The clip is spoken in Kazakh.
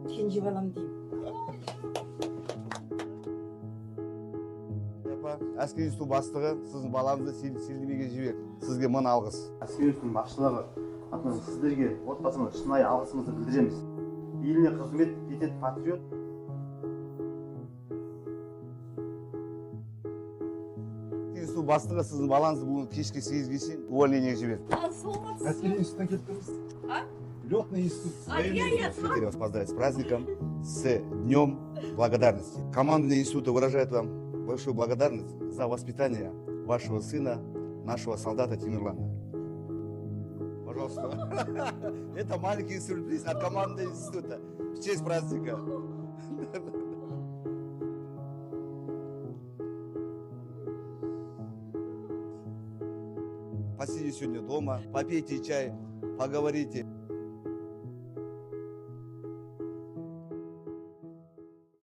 Kenji balam deyip. Әскери институт бастығы сіздің балаңызды селдемеге жіберді. Сізге мың алғыс. Әскери институттың басшылығы атынан сіздерге отбасыма шынайы алғысымызды білдіреміз. Еліне қызмет ететін патриот. Институт бастығы сіздің балаңызды бүгін кешке 8-ге шейін увольнениеге жіберді. Әскери институттан келдіңіз? Летный институт. Хотели вас поздравить с праздником, с Днем Благодарности. Команда института выражает вам большую благодарность за воспитание вашего сына, нашего солдата Тимирлана. Пожалуйста. Это маленький сюрприз от команды института в честь праздника. Посидите сегодня дома, попейте чай, поговорите.